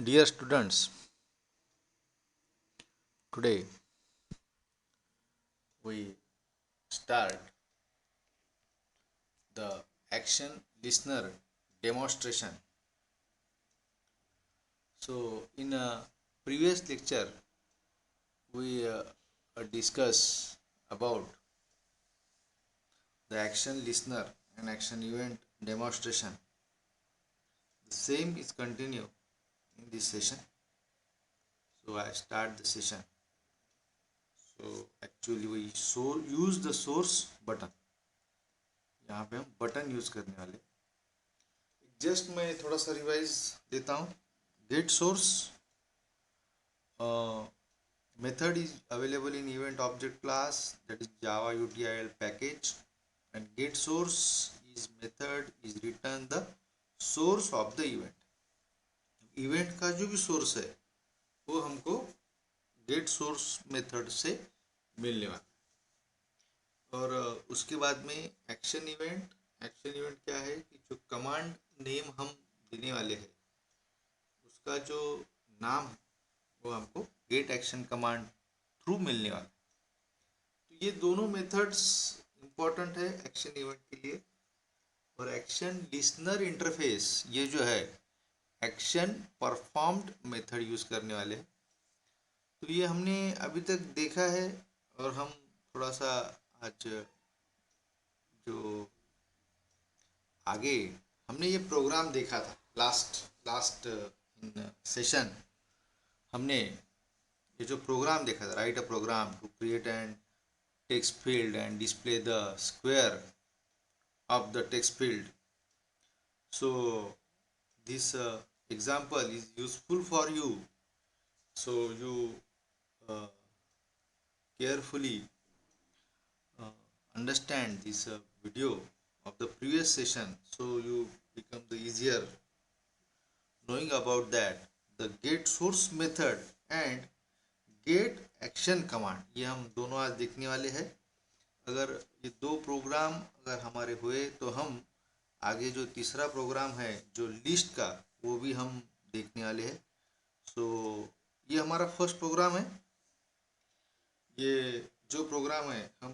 Dear students, today we start the action listener demonstration. So, in a previous lecture, we discuss about the action listener and action event demonstration. The same is continue in this session. So, I start the session. So, actually, we use the source button. यहाँ पे हम button use करने वाले. Just मैं थोड़ा सा revise देता हूँ. Get source method is available in event object class, that is java util package, and get source is method is return the source of the event. Event का जो भी सोर्स है वो हमको गेट सोर्स मेथड से मिलने वाला. और उसके बाद में एक्शन इवेंट. एक्शन इवेंट क्या है कि जो कमांड नेम हम देने वाले हैं उसका जो नाम है वो हमको गेट एक्शन कमांड थ्रू मिलने वाला. तो ये दोनों मेथड्स इम्पोर्टेंट है एक्शन इवेंट के लिए. और एक्शन लिसनर इंटरफेस ये जो है एक्शन परफॉर्म्ड मेथड यूज करने वाले हैं. तो ये हमने अभी तक देखा है और हम थोड़ा सा आज जो आगे हमने ये प्रोग्राम देखा था लास्ट इन सेशन. हमने ये जो प्रोग्राम देखा था, write a program to create and text field and display the square of the text field. So this example is useful for you, so you uh, carefully uh, understand this video of the previous session, so you become the easier knowing about that the get source method and get action command. ये हम दोनों आज देखने वाले हैं. अगर ये दो प्रोग्राम अगर हमारे हुए तो हम आगे जो तीसरा प्रोग्राम है जो लिस्ट का वो भी हम देखने वाले हैं. सो ये हमारा फर्स्ट प्रोग्राम है. ये जो प्रोग्राम है हम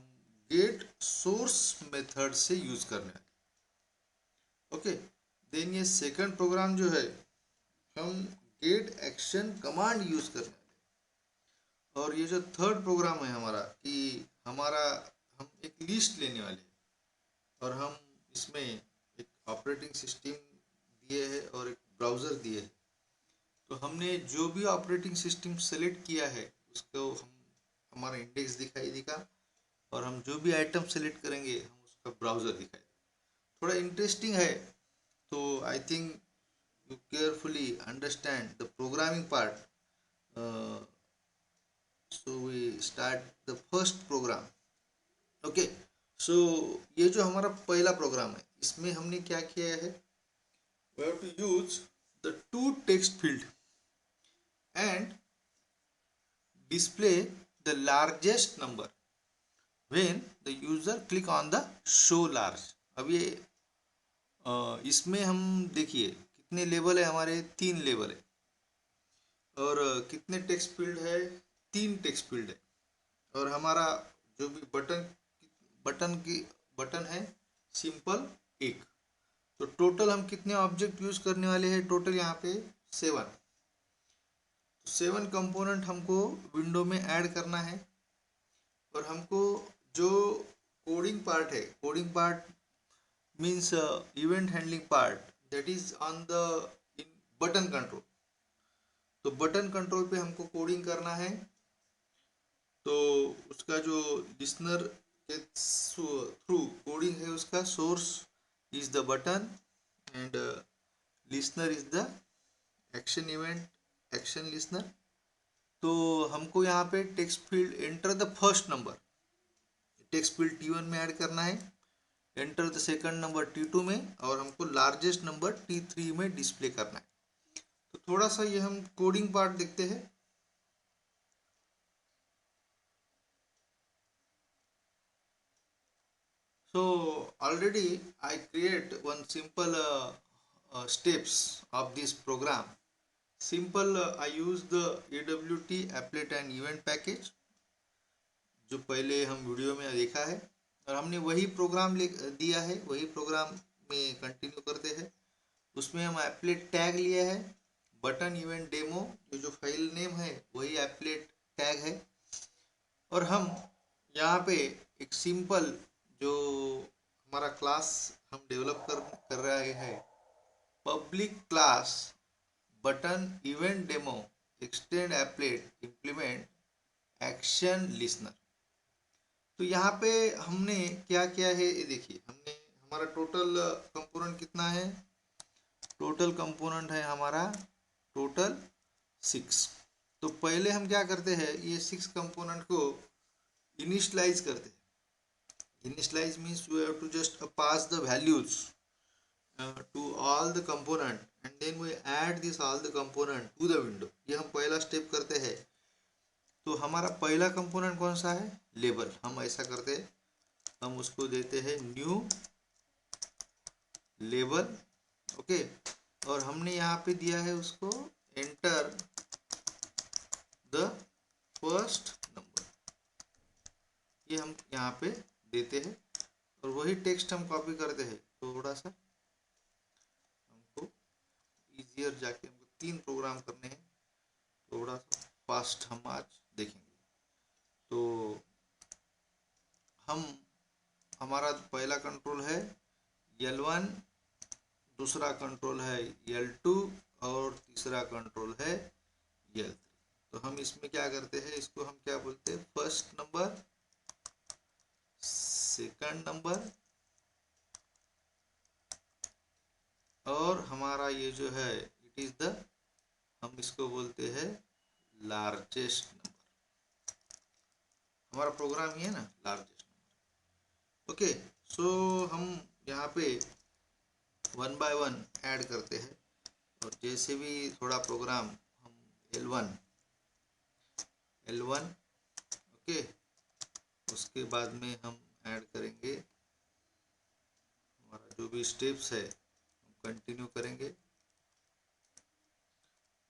गेट सोर्स मेथड से यूज करने वाले. ओके. देन ये सेकंड प्रोग्राम जो है हम गेट एक्शन कमांड यूज करने वाले. और ये जो थर्ड प्रोग्राम है हमारा कि हमारा हम एक लिस्ट लेने वाले और हम इसमें एक ऑपरेटिंग सिस्टम दिए है और एक ब्राउज़र दिए है. तो हमने जो भी ऑपरेटिंग सिस्टम सेलेक्ट किया है उसको हम हमारा इंडेक्स दिखाई देगा और हम जो भी आइटम सेलेक्ट करेंगे हम उसका ब्राउज़र दिखाई. थोड़ा इंटरेस्टिंग है. तो I think you carefully understand the programming part. So we start the first program. Okay. So ये जो हमारा पहला प्रोग्राम है इसमें हमने क्या किया है, we have to use the two text field and display the largest number when the user click on the show large. अब ये इसमें हम देखिए कितने लेवल है हमारे, 3 लेवल है. और कितने टेक्स्ट फील्ड है, 3 टेक्स्ट फील्ड है. और हमारा जो भी बटन है सिंपल एक. तो टोटल हम कितने ऑब्जेक्ट यूज करने वाले हैं, टोटल यहाँ पे 7. 7 कंपोनेंट हमको विंडो में ऐड करना है. और हमको जो कोडिंग पार्ट है, coding part means event handling part, that is on the in button control. तो बटन कंट्रोल पे हमको कोडिंग करना है. तो उसका जो लिसनर के थ्रू कोडिंग है उसका source is the button and listener is the action event action listener. तो हमको यहाँ पे text field enter the first number, text field T1 में ऐड करना है. Enter the second number T2 में और हमको लार्जेस्ट नंबर T3 में डिस्प्ले करना है. तो थोड़ा सा ये हम कोडिंग पार्ट देखते हैं. So already I create one simple steps of this program. Simple I use the AWT applet and event package, जो पहले हम वीडियो में देखा है, और हमने वही प्रोग्राम दिया है, वही प्रोग्राम में कंटिन्यू करते हैं। उसमें हम एप्लेट टैग लिया है, बटन इवेंट डेमो, जो फाइल नेम है वही एप्लेट टैग है, और हम यहाँ पे एक सिंपल जो हमारा क्लास हम डेवलप कर रहे हैं, public class button event demo extend applet implement action listener. तो यहाँ पे हमने क्या किया है ये देखिए, हमने हमारा टोटल कंपोनेंट कितना है, टोटल कंपोनेंट है हमारा टोटल 6। तो पहले हम क्या करते हैं, ये 6 कंपोनेंट को इनिशियलाइज करते हैं। Initialize means we have to just pass the values to all the component and then we add this all the component to the window। ये हम पहला स्टेप करते हैं। तो हमारा पहला कंपोनेंट कौन सा है, लेबल। हम ऐसा करते हैं, हम उसको देते हैं न्यू लेबल, ओके, और हमने यहाँ पे दिया है उसको एंटर द फर्स्ट नंबर, ये हम यहाँ पे देते हैं, और वही टेक्स्ट हम कॉपी करते हैं। थोड़ा सा हमको इजियर जाके हमको 3 प्रोग्राम करने हैं, थोड़ा सा फास्ट हम आज देखेंगे। तो हम हमारा पहला कंट्रोल है L1, दूसरा कंट्रोल है L2 और तीसरा कंट्रोल है L3। तो हम इसमें क्या करते हैं, इसको हम क्या बोलते हैं, फर्स्ट नंबर, सेकंड नंबर, और हमारा ये जो है इट इज द, हम इसको बोलते हैं लार्जेस्ट नंबर। हमारा प्रोग्राम ही है ना लार्जेस्ट नंबर, ओके। सो हम यहाँ पे 1 बाय 1 ऐड करते हैं, और जैसे भी थोड़ा प्रोग्राम हम L1 ओके, उसके बाद में हम ऐड करेंगे हमारा जो भी स्टेप्स है हम कंटिन्यू करेंगे,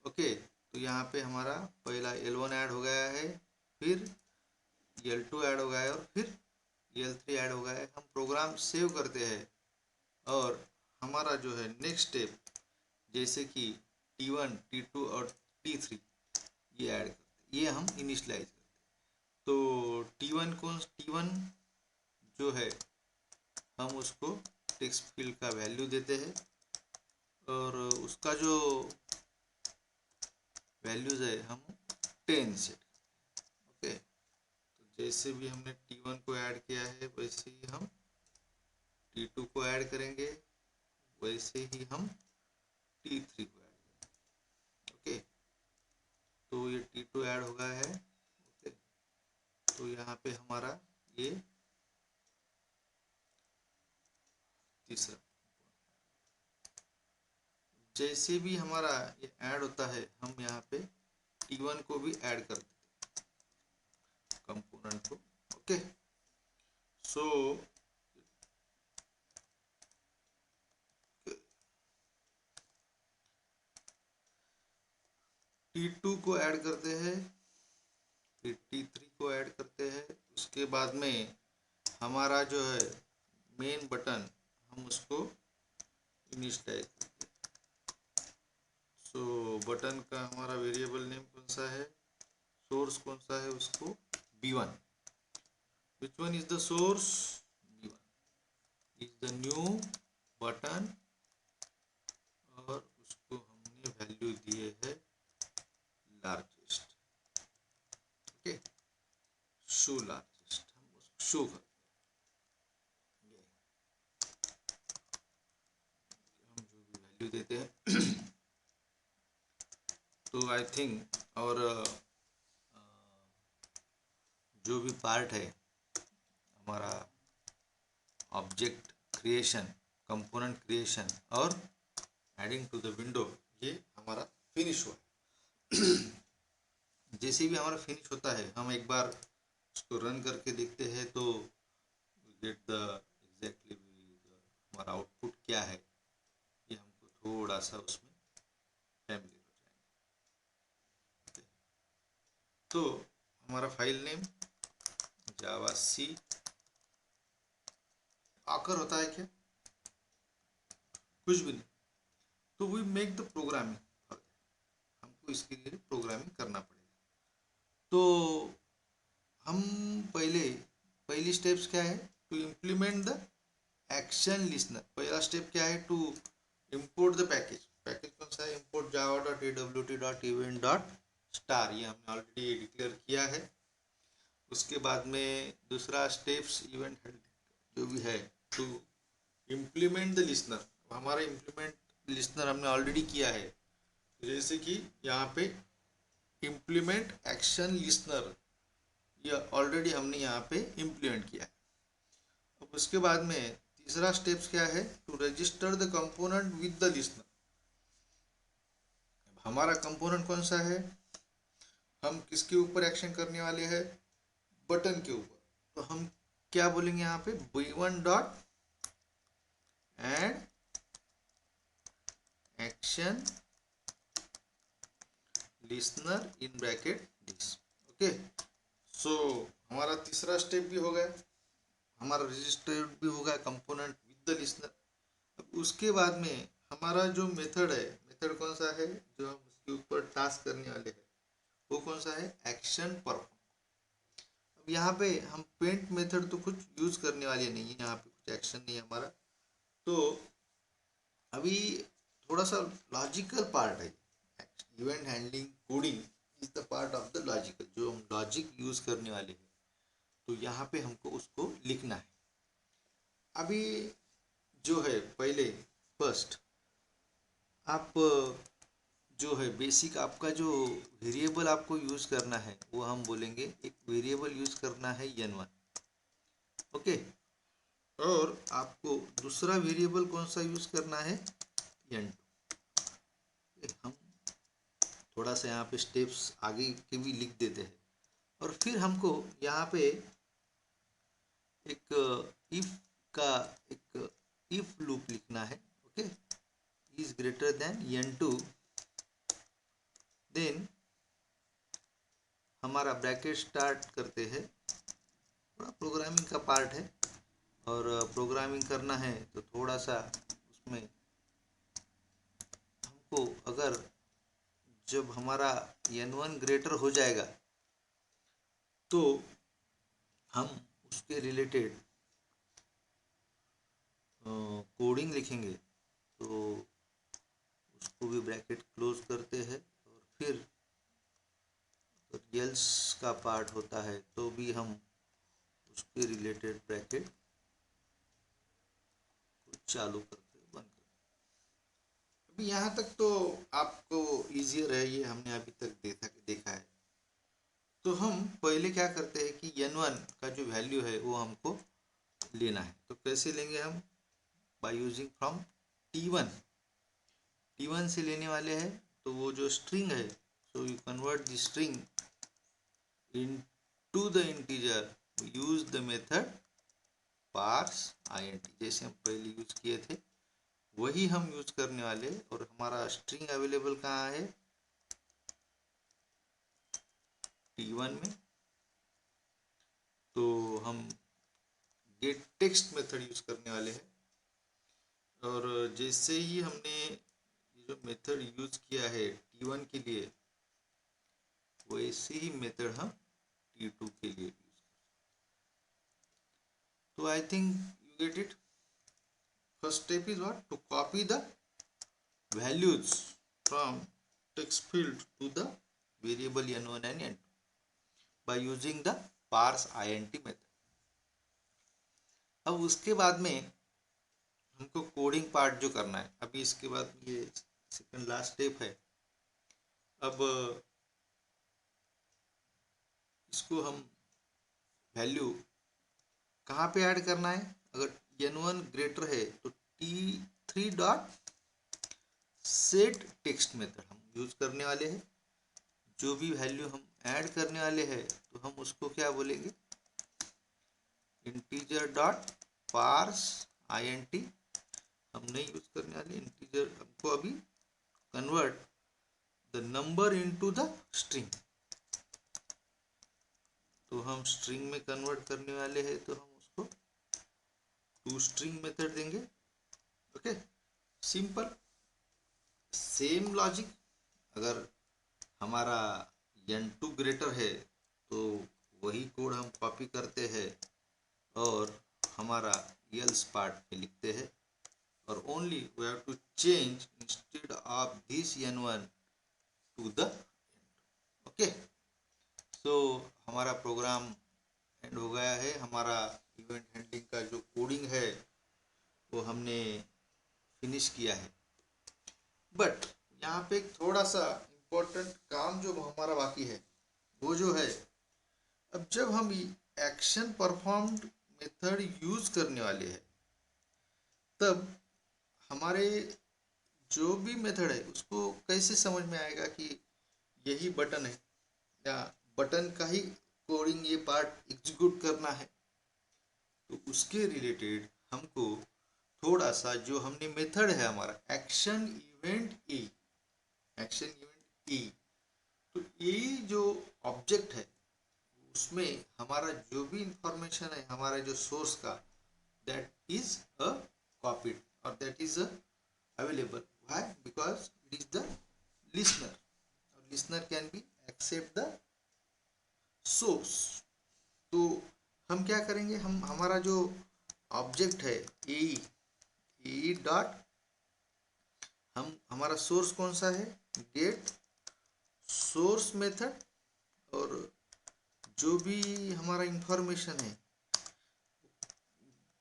ओके। तो यहाँ पे हमारा पहला L1 ऐड हो गया है, फिर L2 ऐड हो गया है, और फिर L3 ऐड हो गया है। हम प्रोग्राम सेव करते हैं, और हमारा जो है नेक्स्ट स्टेप, जैसे कि T1, T2 और T3 ये ऐड करते हैं, ये हम इनिशियलाइज करते हैं। तो T1 जो है हम उसको टेक्स्ट फील्ड का वैल्यू देते हैं, और उसका जो वैल्यूज है हम 10 सेट, ओके। तो जैसे भी हमने T1 को ऐड किया है वैसे ही हम T2 को ऐड करेंगे, वैसे ही हम T3 को ऐड करेंगे, ओके। तो ये T2 ऐड हो गया है, ओके। तो यहाँ पे हमारा ये तीसरा, जैसे भी हमारा ये ऐड होता है हम यहाँ पे T1 को भी ऐड कर देते हैं कंपोनेंट को, ओके। सो T2 को ऐड करते हैं, फिर T3 को ऐड करते हैं, उसके बाद में हमारा जो है मेन बटन हम उसको इनिशियलाइज करते हैं। सो बटन का हमारा वेरिएबल नेम कौन सा है, सोर्स कौन सा है, उसको B1, which one is the source, B1 is the new button, और उसको हमने वैल्यू दिए है लार्जेस्ट, ओके। शो लार्जेस्ट, हम उसको शो करते हैं, हम जो भी वैल्यू देते हैं। तो आई थिंक, और जो भी पार्ट है हमारा ऑब्जेक्ट क्रिएशन, कंपोनेंट क्रिएशन और एडिंग टू द विंडो, ये हमारा फिनिश हुआ। जैसे भी हमारा फिनिश होता है हम एक बार उसको रन करके देखते हैं, तो गेट द एग्जैक्टली हमारा आउटपुट क्या है, ये हमको थोड़ा सा उसमें फैमिलियर हो जाएगा। तो हमारा फाइल नेम जावा सी आकर होता है क्या, कुछ भी नहीं। तो वी मेक द प्रोग्रामिंग, हमको इसके लिए प्रोग्रामिंग करना पड़ेगा। तो हम पहली स्टेप्स क्या है, to implement the action listener. पहला स्टेप क्या है, to import the package. Package कौन सा है, import Java dot AWT dot event dot star, ये हमने ऑलरेडी डिक्लेयर किया है। उसके बाद में दूसरा स्टेप्स इवेंट जो भी है, टू इम्प्लीमेंट द लिस्नर। हमारा इम्प्लीमेंट लिस्नर हमने ऑलरेडी किया है, जैसे कि यहाँ पे इम्प्लीमेंट एक्शन लिस्नर, ये ऑलरेडी हमने यहाँ पे इम्प्लीमेंट किया है। अब उसके बाद में तीसरा स्टेप्स क्या है, to register the component with the listener. हमारा कंपोनेंट कौन सा है, हम किसके ऊपर एक्शन करने वाले हैं, बटन के ऊपर। तो हम क्या बोलेंगे यहाँ पे, v1 dot and action listener in bracket this. Okay, so हमारा तीसरा स्टेप भी हो गया, हमारा रजिस्टर भी होगा कंपोनेंट विद द लिस्नर। अब उसके बाद में हमारा जो मेथड है, मेथड कौन सा है जो हम उसके ऊपर टास्क करने वाले हैं, वो कौन सा है, एक्शन परफॉर्म। अब यहाँ पे हम पेंट मेथड तो कुछ यूज करने वाले नहीं है, यहाँ पे कुछ एक्शन नहीं है हमारा। तो अभी थोड़ा सा लॉजिकल पार्ट है, event handling coding is the part of the logical, जो हम लॉजिक यूज करने वाले हैं। तो यहाँ पे हमको उसको लिखना है। अभी जो है पहले फर्स्ट आप जो है बेसिक आपका जो वेरिएबल आपको यूज करना है, वो हम बोलेंगे एक वेरिएबल यूज करना है n1। ओके, और आपको दूसरा वेरिएबल कौन सा यूज करना है, n2। हम थोड़ा सा यहाँ पे स्टेप्स आगे के भी लिख देते हैं। और फिर हमको यहाँ पे एक इफ का एक इफ लूप लिखना है। Okay, is greater than n2, then हमारा ब्रैकेट स्टार्ट करते हैं। थोड़ा प्रोग्रामिंग का पार्ट है, और प्रोग्रामिंग करना है तो थोड़ा सा उसमें हमको, अगर जब हमारा n1 ग्रेटर हो जाएगा तो हम उसके रिलेटेड कोडिंग लिखेंगे। तो उसको भी ब्रैकेट क्लोज करते हैं, और फिर एल्स का पार्ट होता है तो भी हम उसके रिलेटेड ब्रैकेट चालू करते बंद करते। अभी यहाँ तक तो आपको इजियर है, ये हमने अभी तक देखा है। तो हम पहले क्या करते हैं कि n1 का जो वैल्यू है वो हमको लेना है। तो कैसे लेंगे हम, बाय यूजिंग फ्रॉम t1 से लेने वाले हैं। तो वो जो स्ट्रिंग है, so you convert the string into the integer, use the method parse int, जैसे हम पहले यूज किए थे वही हम यूज करने वाले। और हमारा स्ट्रिंग अवेलेबल कहाँ है, t1 में। तो हम गेट टेक्स्ट मेथड यूज करने वाले हैं, और जैसे ही हमने ये जो मेथड यूज किया है t1 के लिए, वैसे ही मेथड हम t2 के लिए यूज। तो I think you get it. First step is what, to copy the values from text field to the variable n1 and n2 by using the parse int method। अब उसके बाद में हमको coding part जो करना है, अभी इसके बाद ये सेकंड लास्ट स्टेप है। अब इसको हम वैल्यू कहाँ पे ऐड करना है, अगर n1 ग्रेटर है तो t3 dot set text method हम यूज करने वाले हैं। जो भी वैल्यू हम ऐड करने वाले हैं तो हम उसको क्या बोलेंगे, इंटीजर डॉट पार्स int। हम नहीं यूज करने वाले इंटीजर, हमको अभी convert the number into the string. तो हम स्ट्रिंग में कन्वर्ट करने वाले हैं, तो हम उसको टू स्ट्रिंग मेथड देंगे। Okay, simple, same logic. अगर हमारा n2 ग्रेटर है तो वही कोड हम कॉपी करते हैं और हमारा एल्स पार्ट में लिखते हैं, और only we have to change instead of this n1 to the. Okay, so हमारा प्रोग्राम एंड हो गया है। हमारा इवेंट हैंडलिंग का जो कोडिंग है वो हमने फिनिश किया है। बट यहाँ पे एक थोड़ा सा इम्पोर्टेंट काम जो हमारा बाकी है वो जो है, अब जब हम एक्शन परफॉर्म्ड मेथड यूज करने वाले हैं, तब हमारे जो भी मेथड है उसको कैसे समझ में आएगा कि यही बटन है या बटन का ही कोडिंग ये पार्ट एग्जीक्यूट करना है। तो उसके रिलेटेड हमको थोड़ा सा जो हमने मेथड है हमारा action event A, action event A, तो ये जो ऑब्जेक्ट है उसमें हमारा जो भी इंफॉर्मेशन है हमारा जो सोर्स का, दैट इज अ कॉपीड और that is a available. Why? Because it is the listener. Listener can be accept the source. तो हम क्या करेंगे, हम हमारा जो ऑब्जेक्ट है ए डॉट, हम हमारा सोर्स कौन सा है, गेट सोर्स मेथड, और जो भी हमारा इंफॉर्मेशन है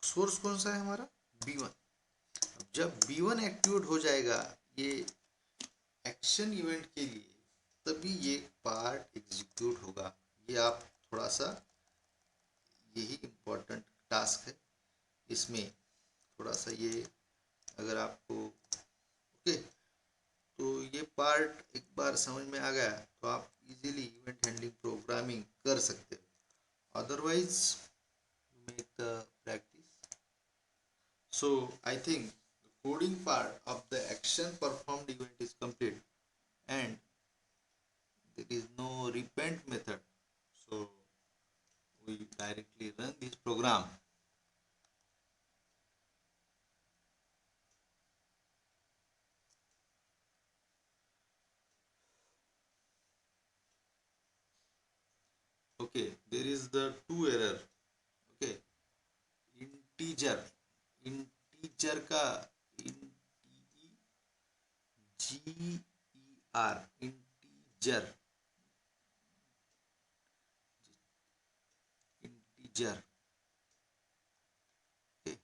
सोर्स कौन सा है हमारा b1। जब b1 एक्टिवेट हो जाएगा ये एक्शन इवेंट के लिए, तभी ये पार्ट एग्जीक्यूट होगा। ये आप थोड़ा सा, यही इम्पोर्टेंट टास्क है इसमें, थोड़ा सा ये अगर आपको ओके तो ये पार्ट एक बार समझ में आ गया तो आप इजीली इवेंट हैंडलिंग प्रोग्रामिंग कर सकते हो। Otherwise make the practice. So I think coding part of the action performed event is complete, and there is no repent method, so we directly run this program. Okay, there is the two error. Okay, integer, integer का GER, integer, integer। okay,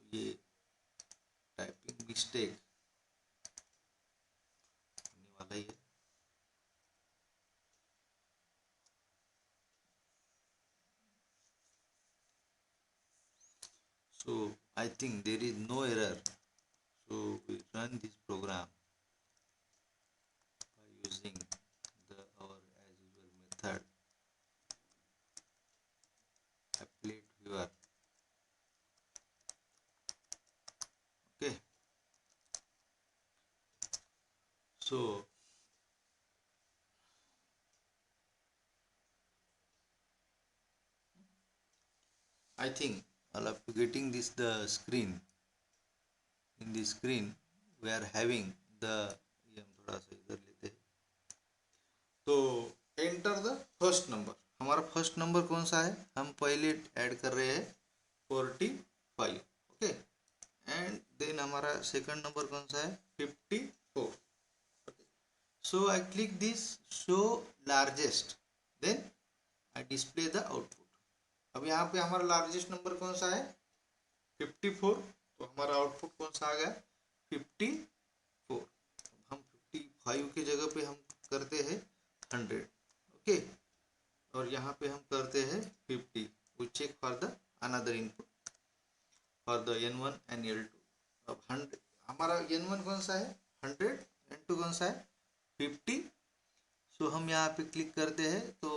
तो ये typing mistake होने वाला ही है। So I think there is no error, so we run this program by using our as usual method applet viewer। okay, so I think all of you getting this the screen। in the screen we are having the, ये हम थोड़ा सा इधर लेते हैं, तो enter the first number. हमारा first number कौन सा है, हम पहले ऐड कर रहे हैं 45। ओके, एंड देन हमारा सेकंड नंबर कौन सा है 54। So I click this show largest, then I display the output. अब यहाँ पे हमारा लार्जेस्ट नंबर कौन सा है 54, तो हमारा आउटपुट कौन सा आ गया 54। हम 55 की जगह पे हम करते हैं 100। ओके, और यहाँ पे हम करते हैं 50। We check for the another input for the n1 and l2। अब 100 हमारा n1 कौन सा है 100, n2 कौन सा है 50। सो हम यहाँ पे क्लिक करते हैं, तो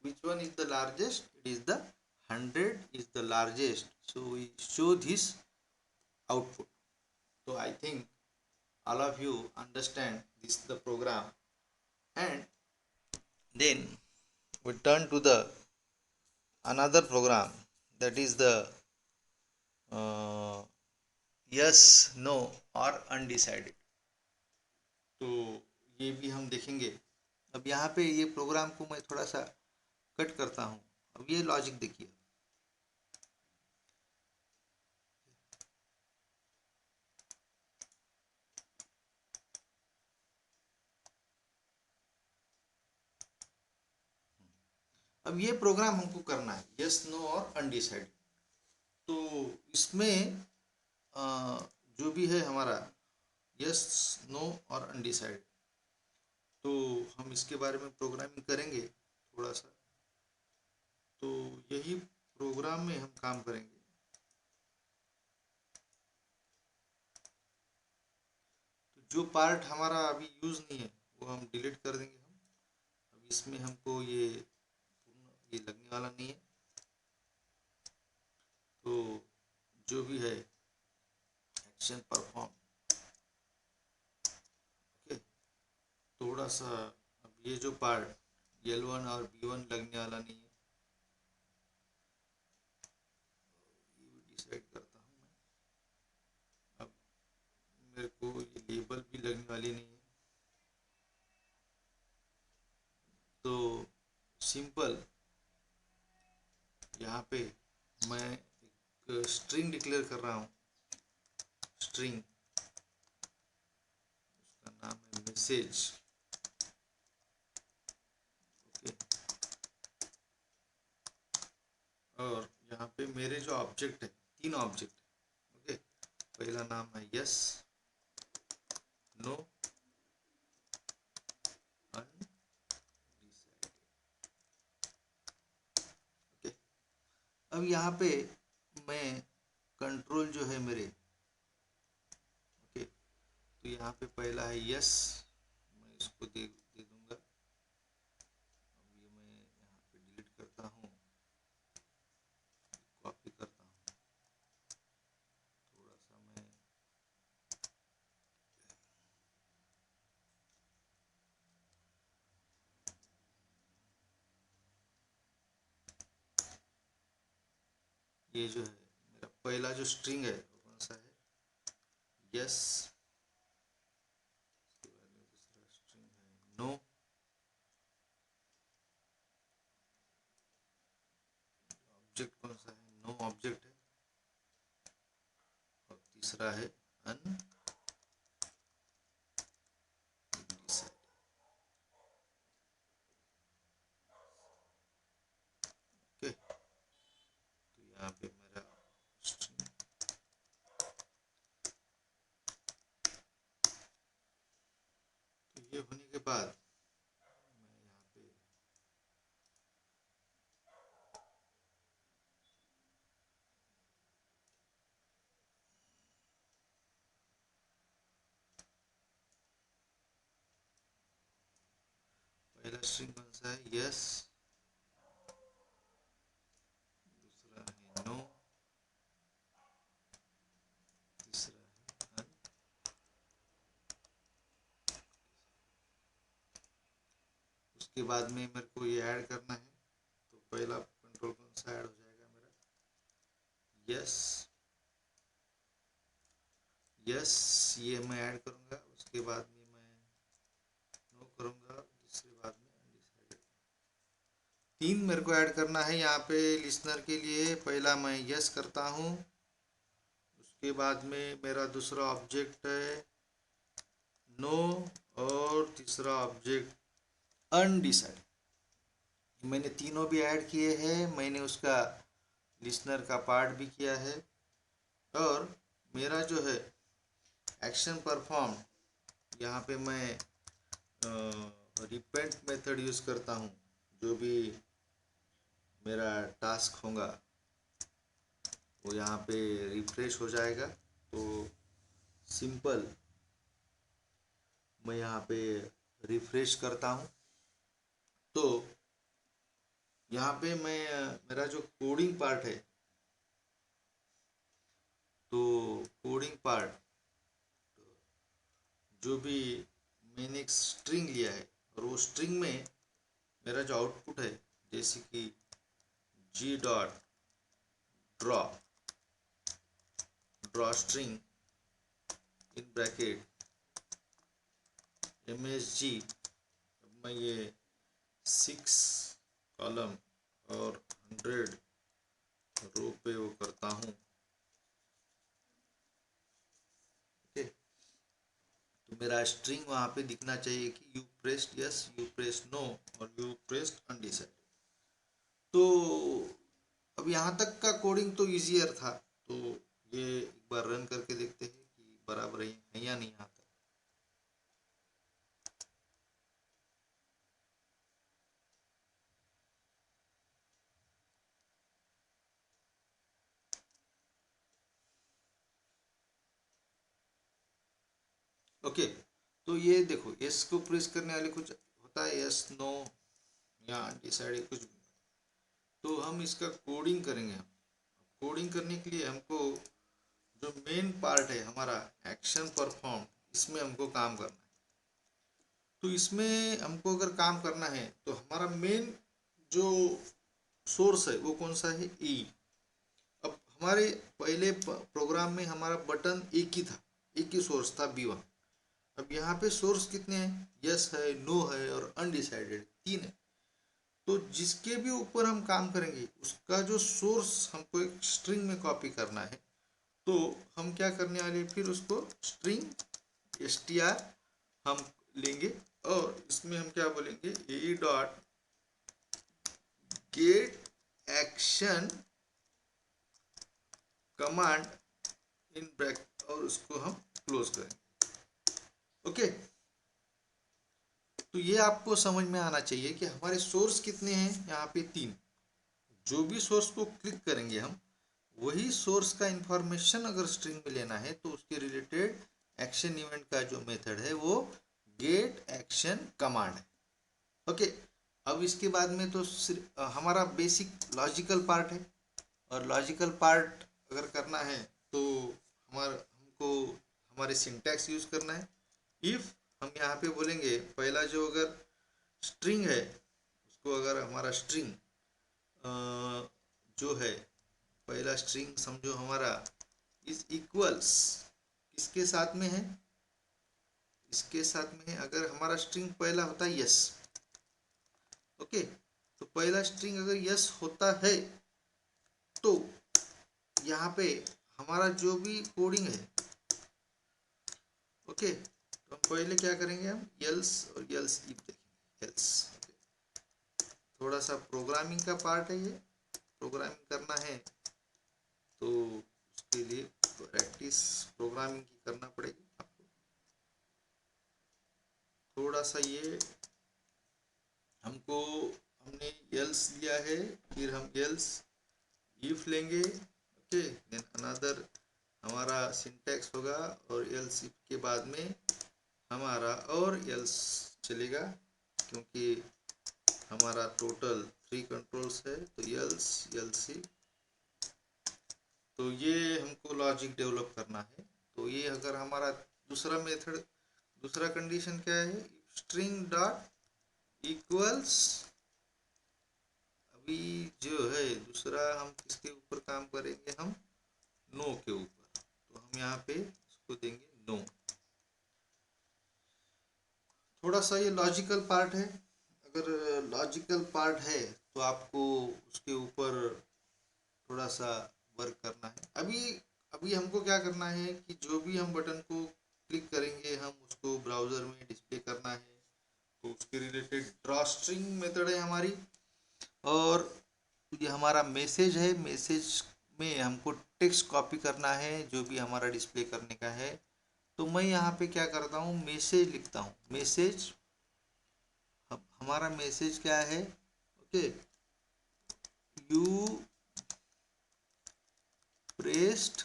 which one is the largest, it is the 100 is the largest, so we show this output। so I think all of you understand this the program, and then we turn to the another program, that is the uh, yes, no or undecided. तो ये भी हम देखेंगे। अब यहाँ पे ये programme को मैं थोड़ा सा कट करता हूँ। अब ये लॉजिक देखिए। अब ये प्रोग्राम हमको करना है यस, नो और अनडिसाइडेड। तो इसमें जो भी है हमारा यस, नो और अनडिसाइडेड, तो हम इसके बारे में प्रोग्रामिंग करेंगे थोड़ा सा। तो यही प्रोग्राम में हम काम करेंगे। तो जो पार्ट हमारा अभी यूज़ नहीं है वो हम डिलीट कर देंगे। हम अब इसमें हमको ये लगने वाला नहीं है। तो जो भी है एक्शन परफॉर्म, ओके, थोड़ा सा अब ये जो पार्ट L1 और B1 लगने वाला नहीं है, ये भी डिसाइड करता हूँ मैं। अब मेरे को ये लेबल भी लगने वाली नहीं है। तो सिंपल यहाँ पे मैं एक स्ट्रिंग डिक्लेयर कर रहा हूँ। स्ट्रिंग, उसका नाम है मैसेज, ओके। और यहाँ पे मेरे जो ऑब्जेक्ट है, 3 ऑब्जेक्ट, ओके। पहला नाम है यस, नो, अनडिसाइडेड, ओके। अब यहाँ पे मैं कंट्रोल जो है मेरे, ओके, तो यहाँ पे पहला है यस, मैं इसको दे दूंगा। अब ये मैं यहाँ पे डिलीट करता हूँ, कॉपी करता हूँ, थोड़ा सा मैं ये जो है मेरा पहला जो स्ट्रिंग है वो कौन सा है, यस। उसके बाद में दूसरा स्ट्रिंग है नो, ऑब्जेक्ट कौन सा है, नो ऑब्जेक्ट है। और तीसरा है अनडिसाइडेड, ओके। तो यहाँ पे मेरा स्ट्रिंग, तो ये होने के बाद मैं यहाँ पे पहला स्ट्रिंग कौन सा है, यस, दूसरा है नो, तीसरा है अन। उसके बाद में मेरे को ये ऐड करना है। तो पहला कंट्रोल कौन सा ऐड हो जाएगा मेरा, यस, यस, ये मैं ऐड करूँगा। उसके बाद में मैं नो करूँगा, दूसरे बाद में अनडिसाइडेड। 3 मेरे को ऐड करना है यहाँ पे लिसनर के लिए। पहला मैं यस करता हूँ, उसके बाद में मेरा दूसरा ऑब्जेक्ट है नो, और तीसरा ऑब्जेक्ट अनडिसाइडेड। मैंने तीनों भी ऐड किए हैं, मैंने उसका लिसनर का पार्ट भी किया है। और मेरा जो है एक्शन परफॉर्म, यहाँ पे मैं रिपेंट मेथड यूज़ करता हूँ। जो भी मेरा टास्क होगा वो यहाँ पे रिफ्रेश हो जाएगा। तो सिंपल मैं यहाँ पे रिफ्रेश करता हूँ। तो यहाँ पे मैं मेरा जो कोडिंग पार्ट है, तो कोडिंग पार्ट जो भी मैंने एक स्ट्रिंग लिया है, और वो स्ट्रिंग में मेरा जो आउटपुट है जैसे कि G dot draw string in bracket MSG, मैं ये 6 कॉलम और 100 रो पे वो करता हूँ। ओके, तो मेरा स्ट्रिंग वहाँ पे दिखना चाहिए कि you pressed yes, you pressed no और यू प्रेस्ड अनडिसाइडेड। तो अब यहाँ तक का कोडिंग तो इजियर था, तो ये एक बार रन करके देखते हैं कि बराबर है या नहीं यहाँ तक। ओके, तो ये देखो यस को प्रेस करने वाले कुछ होता है, यस नो या अनडिसाइडेड कुछ भी। तो हम इसका कोडिंग करेंगे। कोडिंग करने के लिए हमको जो मेन पार्ट है हमारा एक्शन परफॉर्म, इसमें हमको काम करना है। तो इसमें हमको अगर काम करना है तो हमारा मेन जो सोर्स है वो कौन सा है, ई। अब हमारे पहले प्रोग्राम में हमारा बटन एक ही था, एक ही सोर्स था B1। अब यहाँ पे सोर्स कितने हैं, यस है, नो है और अनडिसाइडेड 3 है। तो जिसके भी ऊपर हम काम करेंगे उसका जो सोर्स हमको एक स्ट्रिंग में कॉपी करना है। तो हम क्या करने वाले, फिर उसको स्ट्रिंग str हम लेंगे और इसमें हम क्या बोलेंगे, ए dot gate action command in bracket और उसको हम क्लोज करेंगे। ओके, तो ये आपको समझ में आना चाहिए कि हमारे सोर्स कितने हैं, यहाँ पे 3। जो भी सोर्स को क्लिक करेंगे हम, वही सोर्स का इंफॉर्मेशन अगर स्ट्रिंग में लेना है तो उसके रिलेटेड एक्शन इवेंट का जो मेथड है वो गेट एक्शन कमांड है। ओके, अब इसके बाद में तो हमारा बेसिक लॉजिकल पार्ट है, और लॉजिकल पार्ट अगर करना है तो हमको हमारे सिंटैक्स यूज करना है। इफ हम यहाँ पे बोलेंगे पहला जो अगर स्ट्रिंग है उसको, अगर हमारा स्ट्रिंग जो है पहला स्ट्रिंग समझो हमारा इज इक्वल्स इसके साथ में है, इसके साथ में है। अगर हमारा स्ट्रिंग पहला होता है यस, ओके, तो पहला स्ट्रिंग अगर यस होता है तो यहाँ पे हमारा जो भी कोडिंग है, ओके, तो हम पहले क्या करेंगे, हम एल्स और एल्स इफ देखेंगे। एल्स थोड़ा सा प्रोग्रामिंग का पार्ट है, ये प्रोग्रामिंग करना है तो उसके लिए प्रैक्टिस प्रोग्रामिंग की करना पड़ेगी आपको। थोड़ा सा ये हमको, हमने एल्स लिया है, फिर हम एल्स इफ लेंगे, ओके, देन अनदर हमारा सिंटैक्स होगा और एल्स इफ के बाद में हमारा और एल्स चलेगा, क्योंकि हमारा टोटल 3 कंट्रोल्स है। तो एल्स एल्स इफ, तो ये हमको लॉजिक डेवलप करना है। तो ये अगर हमारा दूसरा मेथड, दूसरा कंडीशन क्या है, स्ट्रिंग डॉट इक्वल्स, अभी जो है दूसरा हम किसके ऊपर काम करेंगे, हम नो के ऊपर। तो हम यहाँ पे इसको देंगे नो। थोड़ा सा ये लॉजिकल पार्ट है, अगर लॉजिकल पार्ट है तो आपको उसके ऊपर थोड़ा सा वर्क करना है। अभी अभी हमको क्या करना है कि जो भी हम बटन को क्लिक करेंगे हम उसको ब्राउज़र में डिस्प्ले करना है। तो उसके रिलेटेड ड्रॉ स्ट्रिंग मेथड है हमारी, और ये हमारा मैसेज है। मैसेज में हमको टेक्स्ट कॉपी करना है जो भी हमारा डिस्प्ले करने का है। तो मैं यहाँ पे क्या करता हूँ, मैसेज लिखता हूँ। मैसेज, हमारा मैसेज क्या है, okay, you pressed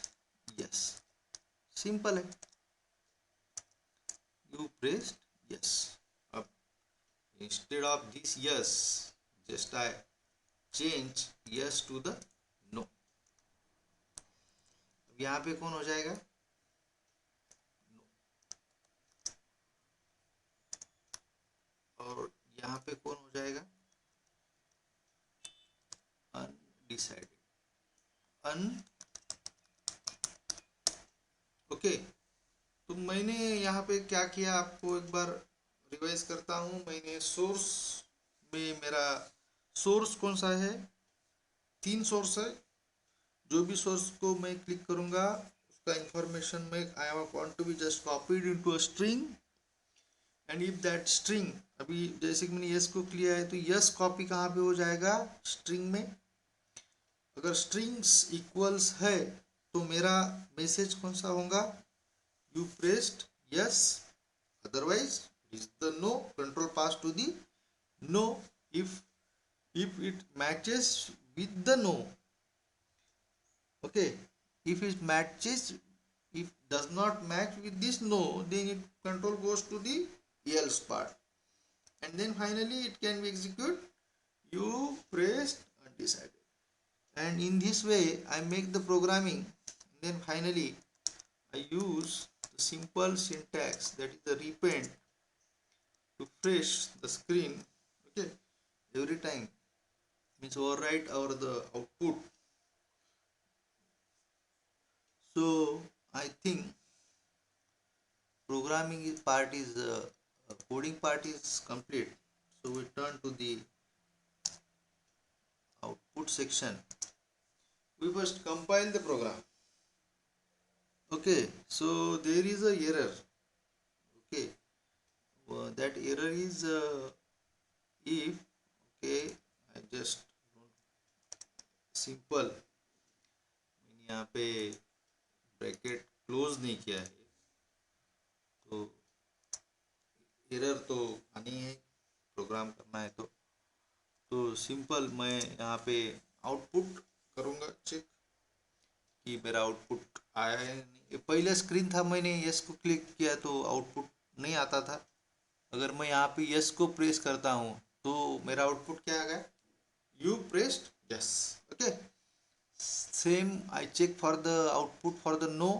yes, simple है, यू प्रेस्ड यस। अब instead of this yes, just I change yes to the no. अब यहाँ पे कौन हो जाएगा, और यहाँ पे कौन हो जाएगा, अन ओके। तो मैंने यहाँ पे क्या किया आपको एक बार रिवाइज करता हूँ। मैंने सोर्स में मेरा सोर्स कौन सा है, 3 सोर्स है। जो भी सोर्स को मैं क्लिक करूँगा उसका इंफॉर्मेशन में I want to be just copied into a string, and if that string, अभी जैसे कि मैंने यस को किया है तो यस कॉपी कहाँ पे हो जाएगा, स्ट्रिंग में। अगर स्ट्रिंग्स इक्वल्स है तो मेरा मैसेज कौन सा होगा, you pressed yes, otherwise is the no, control pass to the no. If it matches with the no, okay, if it matches, if does not match with this no, then it control goes to the else part, and then finally it can be executed, you pressed undecided. And in this way I make the programming, and then finally I use the simple syntax, that is the repend, to refresh the screen, okay, every time, means overwrite our the output. So I think programming is part is coding part is complete. So we turn to the output section. We first compile the program. Okay, so there is a error. Okay, that error is if, okay, I just simple, मैंने यहाँ पे bracket close नहीं किया है तो error तो आनी है, प्रोग्राम करना है तो सिंपल मैं यहाँ पे आउटपुट करूँगा चेक कि मेरा आउटपुट आया है नहीं। ये पहले स्क्रीन था, मैंने यस को क्लिक किया तो आउटपुट नहीं आता था। अगर मैं यहाँ पे यस को प्रेस करता हूँ तो मेरा आउटपुट क्या आ गया, you pressed yes. Okay, same I check for the output for the no,